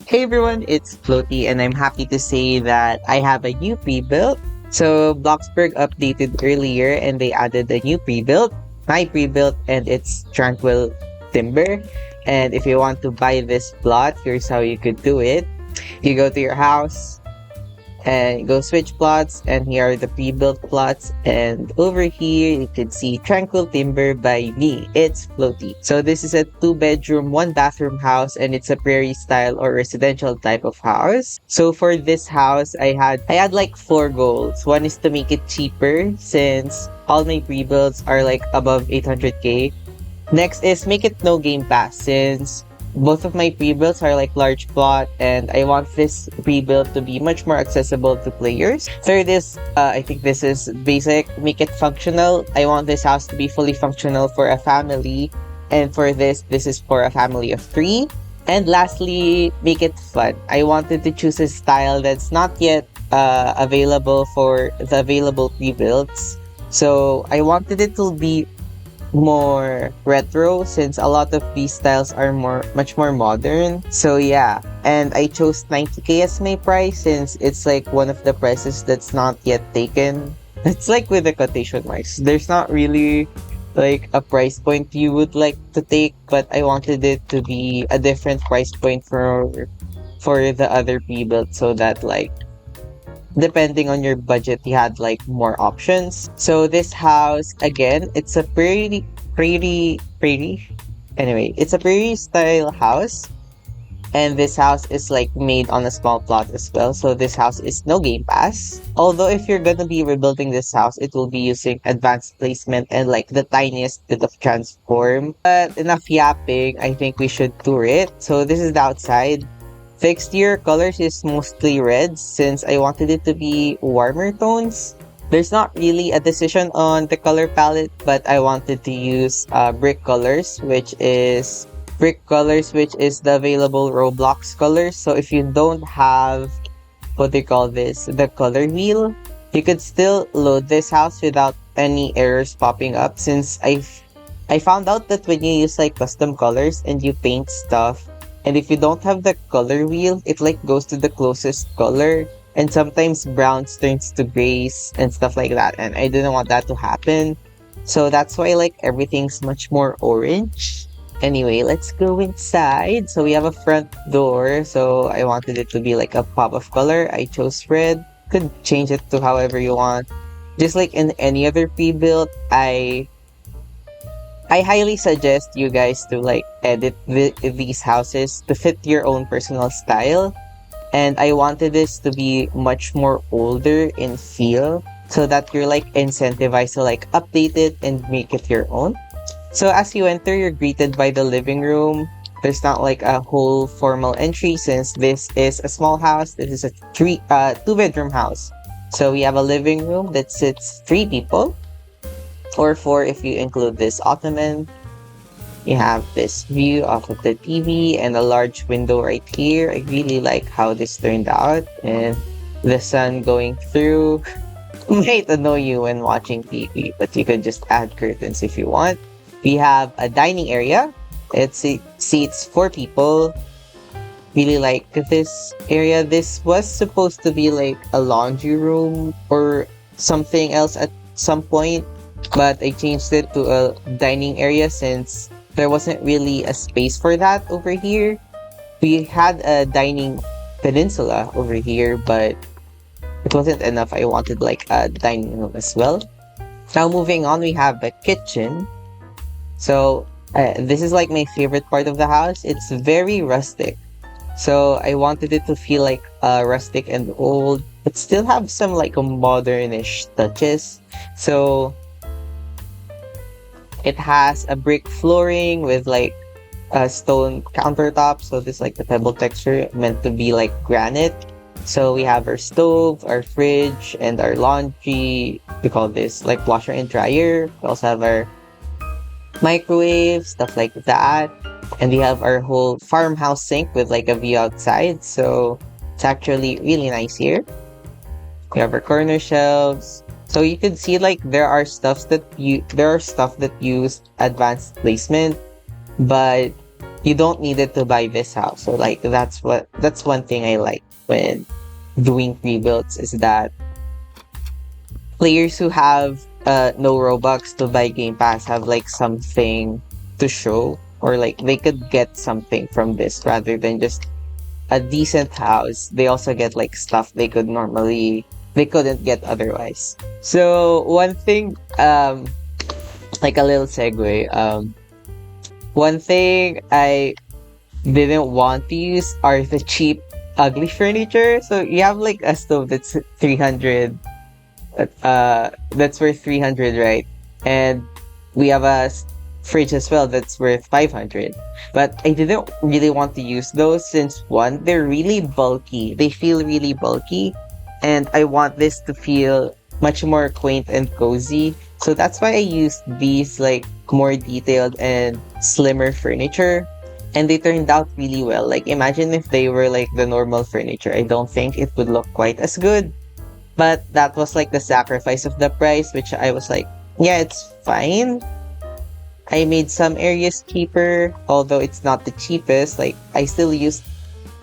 Hey everyone, it's Floatie and I'm happy to say that I have a new pre-built. So Bloxburg updated earlier and they added a new pre-built, my pre-built, and it's Tranquil Timber. And if you want to buy this plot, here's how you could do it. You go to your house, and go switch plots, and here are the pre-built plots, and over here you can see Tranquil Timber by me. It's Floatie. So this is a 2 bedroom 1 bathroom house, and it's a prairie style or residential type of house. So for this house I had like 4 goals. One is to make it cheaper since all my pre-builds are like above 800k. Next is make it no game pass since both of my pre-builds are like large plot and I want this pre-build to be much more accessible to players. Third is, I think this is basic, make it functional. I want this house to be fully functional for a family. And for this is for a family of 3. And lastly, make it fun. I wanted to choose a style that's not yet available for the available pre-builds. So I wanted it to be more retro since a lot of these styles are much more modern. So yeah, and I chose 90k as my price since it's like one of the prices that's not yet taken. It's like with the quotation marks. There's not really like a price point you would like to take, but I wanted it to be a different price point for the other pre-built so that like depending on your budget, you had like more options. So this house, again, it's a pretty. Anyway, it's a prairie style house. And this house is like made on a small plot as well. So this house is no game pass. Although if you're gonna be rebuilding this house, it will be using advanced placement and like the tiniest bit of transform. But enough yapping, I think we should tour it. So this is the outside. The exterior colors is mostly red since I wanted it to be warmer tones. There's not really a decision on the color palette, but I wanted to use brick colors, which is the available Roblox colors. So if you don't have what they call this, the color wheel, you could still load this house without any errors popping up. Since I found out that when you use like custom colors and you paint stuff, and if you don't have the color wheel, it like goes to the closest color. And sometimes browns turns to grays and stuff like that. And I didn't want that to happen. So that's why like everything's much more orange. Anyway, let's go inside. So we have a front door. So I wanted it to be like a pop of color. I chose red. Could change it to however you want. Just like in any other pre-built, I highly suggest you guys to like edit these houses to fit your own personal style. And I wanted this to be much more older in feel so that you're like incentivized to like update it and make it your own. So as you enter, you're greeted by the living room. There's not like a whole formal entry since this is a small house. This is a 2 bedroom house. So we have a living room that sits 3 people or 4 if you include this ottoman. You have this view off of the TV and a large window right here. I really like how this turned out and the sun going through. Might annoy you when watching TV, but you can just add curtains if you want. We have a dining area. It seats 4 people. Really like this area. This was supposed to be like a laundry room or something else at some point, but I changed it to a dining area since there wasn't really a space for that over here. We had a dining peninsula over here, but it wasn't enough. I wanted like a dining room as well. Now moving on, we have a kitchen. So this is like my favorite part of the house. It's very rustic. So I wanted it to feel like rustic and old, but still have some like modernish touches. So it has a brick flooring with like a stone countertop. So this like the pebble texture meant to be like granite. So we have our stove, our fridge, and our laundry. We call this like washer and dryer. We also have our microwave, stuff like that. And we have our whole farmhouse sink with like a view outside. So it's actually really nice here. We have our corner shelves. So you can see like there are stuff that use advanced placement, but you don't need it to buy this house. So like that's one thing I like when doing pre-builds is that players who have no Robux to buy Game Pass have like something to show, or like they could get something from this rather than just a decent house. They also get like stuff they couldn't get otherwise. So one thing, like a little segue, one thing I didn't want to use are the cheap ugly furniture. So you have like a stove that's 300, that's worth 300, right? And we have a fridge as well that's worth 500. But I didn't really want to use those since one, they're really bulky. They feel really bulky. And I want this to feel much more quaint and cozy. So that's why I used these like more detailed and slimmer furniture. And they turned out really well. Like imagine if they were like the normal furniture. I don't think it would look quite as good. But that was like the sacrifice of the price, which I was like, yeah, it's fine. I made some areas cheaper, although it's not the cheapest. Like I still used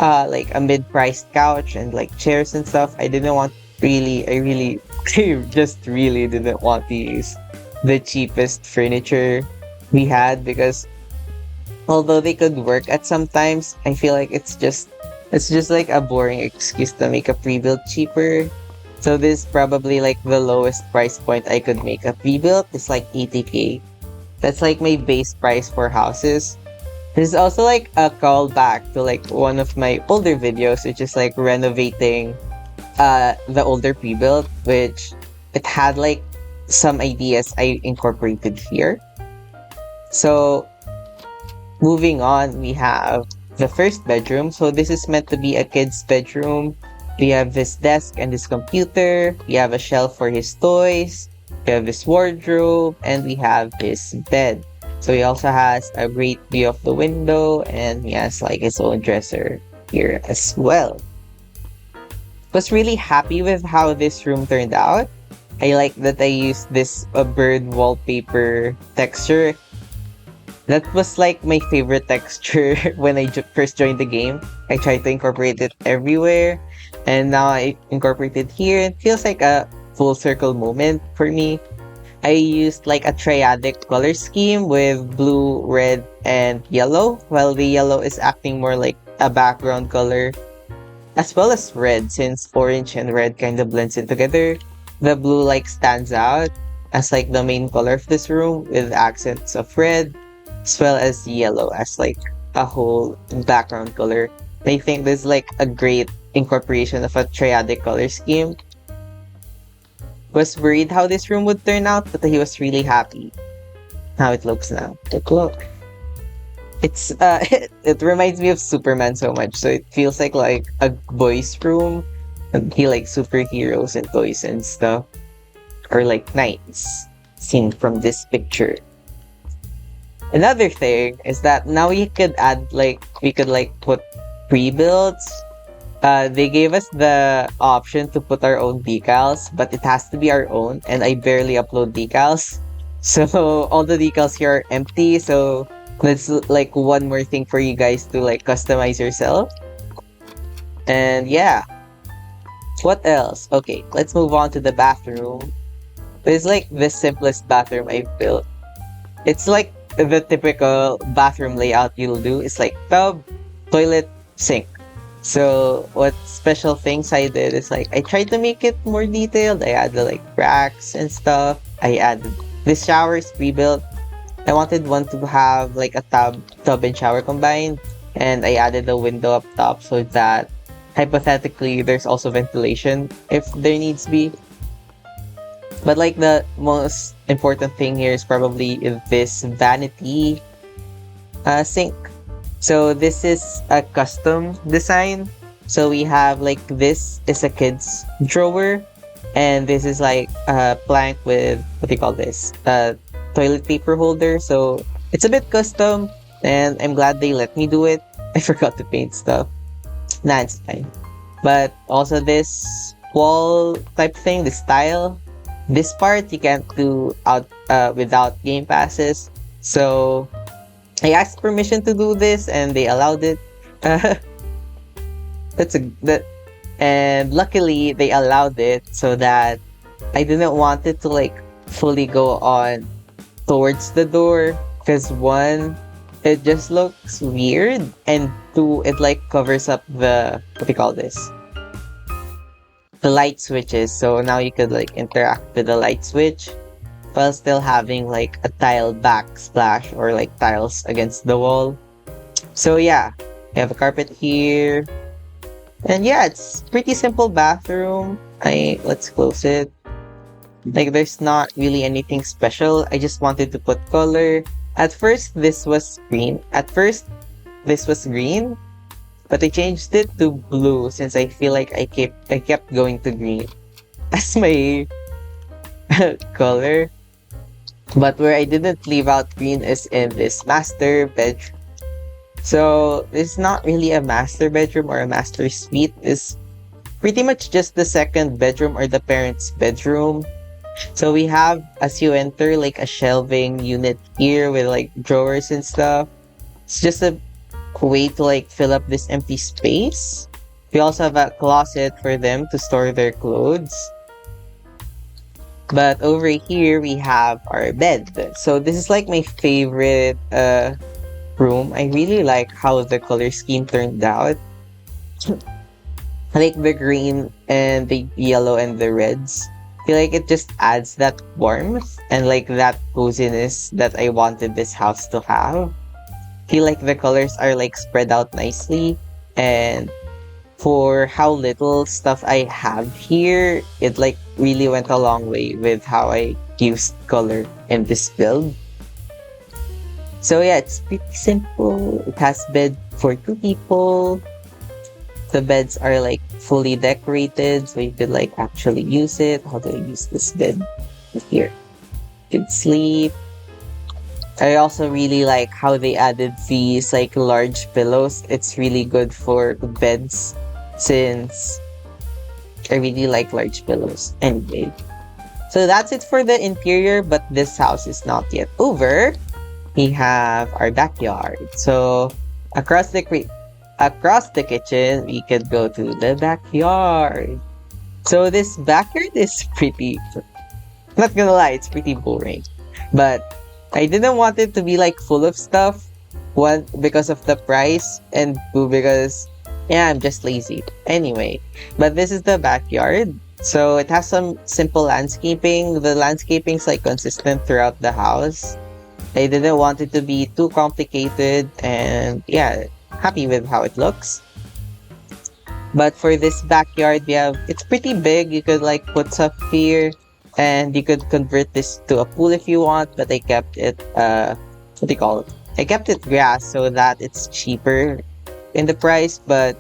like a mid-priced couch and like chairs and stuff. I really just really didn't want to use the cheapest furniture we had, because although they could work at sometimes, I feel like it's just like a boring excuse to make a pre-built cheaper. So this is probably like the lowest price point I could make a pre-built. It's like 80k. That's like my base price for houses. This is also like a callback to like one of my older videos, which is like renovating the older pre-built, which it had like some ideas I incorporated here. So moving on, we have the first bedroom. So this is meant to be a kid's bedroom. We have this desk and this computer. We have a shelf for his toys. We have this wardrobe, and we have his bed. So he also has a great view of the window, and he has like his own dresser here as well. Was really happy with how this room turned out. I like that I used this bird wallpaper texture. That was like my favorite texture when I first joined the game. I tried to incorporate it everywhere, and now I incorporate it here. It feels like a full circle moment for me. I used like a triadic color scheme with blue, red, and yellow, while the yellow is acting more like a background color, as well as red, since orange and red kind of blends in together. The blue like stands out as like the main color of this room with accents of red, as well as yellow as like a whole background color. I think this is like a great incorporation of a triadic color scheme. Was worried how this room would turn out, but he was really happy how it looks now. Look. It's it reminds me of Superman so much. So it feels like a boy's room. And he likes superheroes and toys and stuff. Or like knights seen from this picture. Another thing is that now we could put pre-builds. They gave us the option to put our own decals, but it has to be our own, and I barely upload decals. So all the decals here are empty, so that's like one more thing for you guys to like customize yourself. And yeah, what else? Okay, let's move on to the bathroom. It's like the simplest bathroom I've built. It's like the typical bathroom layout you'll do. It's like tub, toilet, sink. So what special things I did is like I tried to make it more detailed. I added like racks and stuff. I added this shower is pre-built. I wanted one to have like a tub and shower combined, and I added a window up top so that hypothetically there's also ventilation if there needs be. But like the most important thing here is probably this vanity sink. So this is a custom design. So we have like this is a kid's drawer, and this is like a plank with what do you call this? A toilet paper holder. So it's a bit custom, and I'm glad they let me do it. I forgot to paint stuff. Nah, it's fine. But also this wall type thing, this tile. This part you can't do out without game passes. So I asked permission to do this and they allowed it. Uh, that's a that and luckily they allowed it so that I didn't want it to like fully go on towards the door because one, it just looks weird, and two, it like covers up the what do you call this? The light switches. So now you could like interact with the light switch while still having like a tile backsplash or like tiles against the wall. So yeah, we have a carpet here. And yeah, it's pretty simple bathroom. I let's close it. Like there's not really anything special. I just wanted to put color. At first this was green. At first this was green, but I changed it to blue since I feel like I kept going to green as my color. But where I didn't leave out green is in this master bedroom. So it's not really a master bedroom or a master suite. It's pretty much just the second bedroom or the parents' bedroom. So we have, as you enter, like a shelving unit here with like drawers and stuff. It's just a way to like fill up this empty space. We also have a closet for them to store their clothes. But over here we have our bed. So this is like my favorite room. I really like how the color scheme turned out. I like the green and the yellow and the reds. I feel like it just adds that warmth and like that coziness that I wanted this house to have. I feel like the colors are like spread out nicely, and for how little stuff I have here, it like really went a long way with how I used color in this build. So yeah, it's pretty simple. It has bed for two people. The beds are like fully decorated, so you could like actually use it. How do I use this bed? Here. You could sleep. I also really like how they added these like large pillows. It's really good for beds since I really like large pillows. Anyway, so that's it for the interior, but this house is not yet over. We have our backyard. So across the kitchen, we could go to the backyard. So this backyard is pretty, not gonna lie, it's pretty boring. But I didn't want it to be like full of stuff. One, because of the price, and two, because yeah, I'm just lazy. Anyway, but this is the backyard. So it has some simple landscaping. The landscaping's like consistent throughout the house. I didn't want it to be too complicated, and yeah, happy with how it looks. But for this backyard, it's pretty big. You could like put stuff here, and you could convert this to a pool if you want. But I kept it what do you call it? I kept it grass so that it's cheaper in the price. But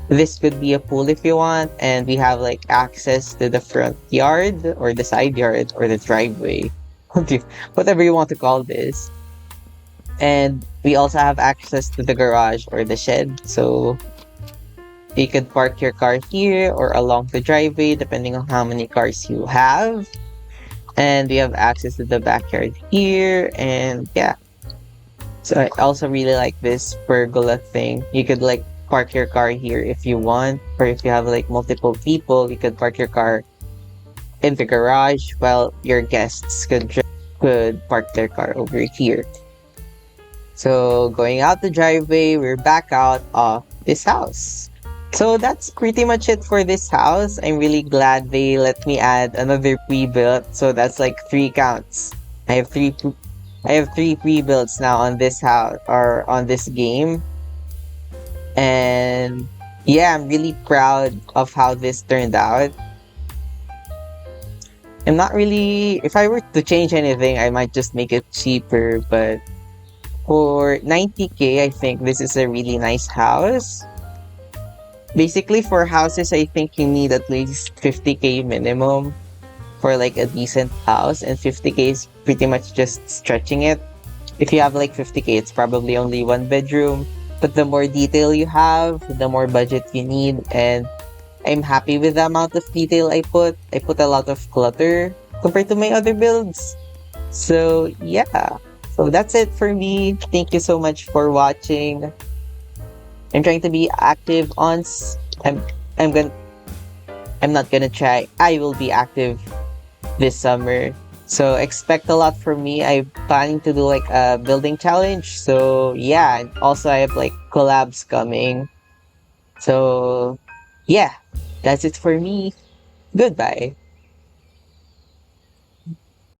this could be a pool if you want, and we have like access to the front yard or the side yard or the driveway, whatever you want to call this. And we also have access to the garage or the shed, so you could park your car here or along the driveway depending on how many cars you have. And we have access to the backyard here, and yeah. So I also really like this pergola thing. You could like park your car here if you want, or if you have like multiple people, you could park your car in the garage while your guests could park their car over here. So going out the driveway, we're back out of this house. So that's pretty much it for this house. I'm really glad they let me add another pre-built. So that's like 3 counts. I have three pre-builts now on this house or on this game. And yeah, I'm really proud of how this turned out. I'm not really, if I were to change anything, I might just make it cheaper, but for 90k, I think this is a really nice house. Basically, for houses, I think you need at least 50k minimum for like a decent house, and 50k is pretty much just stretching it. If you have like 50k, it's probably only 1 bedroom, but the more detail you have, the more budget you need, and I'm happy with the amount of detail I put. I put a lot of clutter compared to my other builds. So yeah, So that's it for me. Thank you so much for watching. I'm trying to be active on. I'm gonna. I'm not gonna try. I will be active this summer. So expect a lot from me. I'm planning to do like a building challenge. So yeah, and also I have like collabs coming. So yeah, that's it for me. Goodbye.